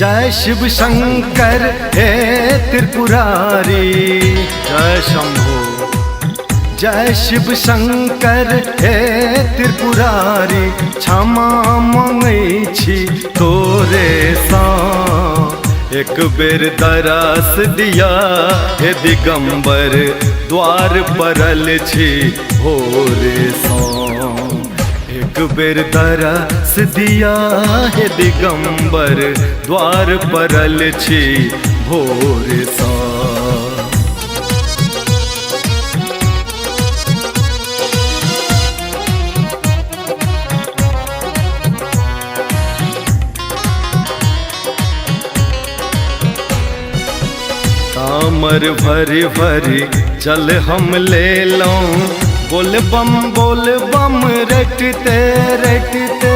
जय शिव शंकर हे त्रिपुरारी, जय शंभो। जय शिव शंकर हे त्रिपुरारी, क्षमा मांगै छी तोरे सा। एक बेर दरस दिया हे दिगंबर, द्वार परल छी भोरे सा। एक बेर दरस दिया हे दिगंबर, द्वार परल छी भोरे सा। कामर भरी भरी जल हम ले लऊं, बोल बम रटते रटते,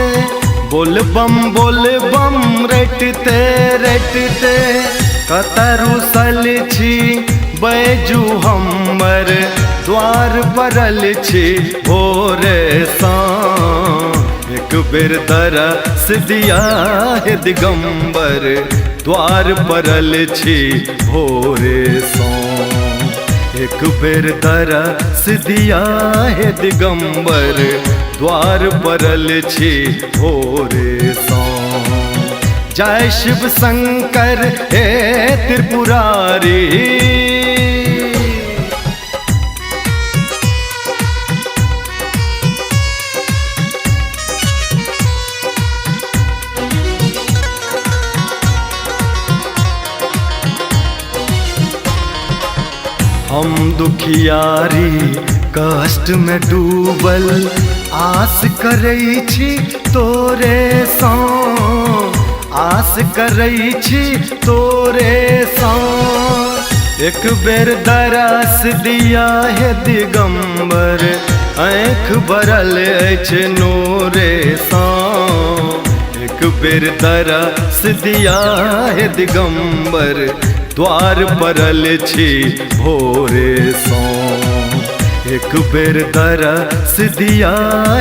बोल बम रटते रटते। कतरु सल छी बैजू हमर, द्वार परल छी भोरे सा। एक बेर दरस दिया हे दिगंबर, द्वार परल छी भोरे सा। एक बेर दरस दिया हे दिगंबर, द्वार परल छी भोरे सा। जय शिव शंकर हे त्रिपुरारी। हम दुखियारी कष्ट में डूबल, आस करै छी तोरे सा। आस करै छी तोरे सा। एक बेर दरस दिया हे दिगंबर, आँख भरल अछि नोरे सा। एक बेर दरस दिया हे दिगंबर, द्वार परल छी भोरे सा। एक बेर दरस दिया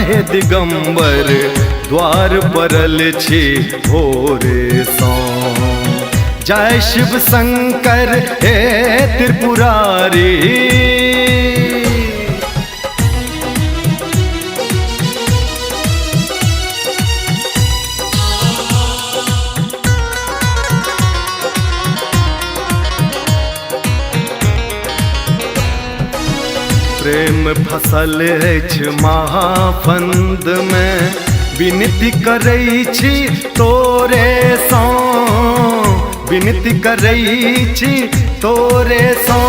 हे दिगंबर, द्वार परल छी भोरे सा। जय शिव शंकर हे त्रिपुरारी। प्रेम फसल अछि महाफंद में, विनती करै छी तोरे सा। विनती करै छी तोरे सा।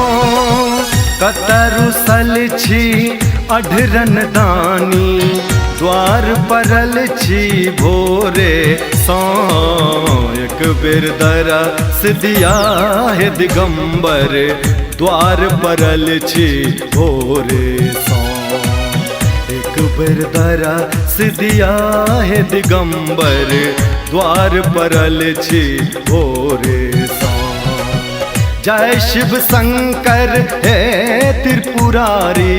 कतरु सल छी अढरन दानी, द्वार परल छी भोरे सा। एक बेर दरस दिया हे दिगंबर, द्वार परल छी भोरे सा। एक बेर दरस दिया हे दिगंबर, द्वार परल छी भोरे सा। जय शिव शंकर हे त्रिपुरारी।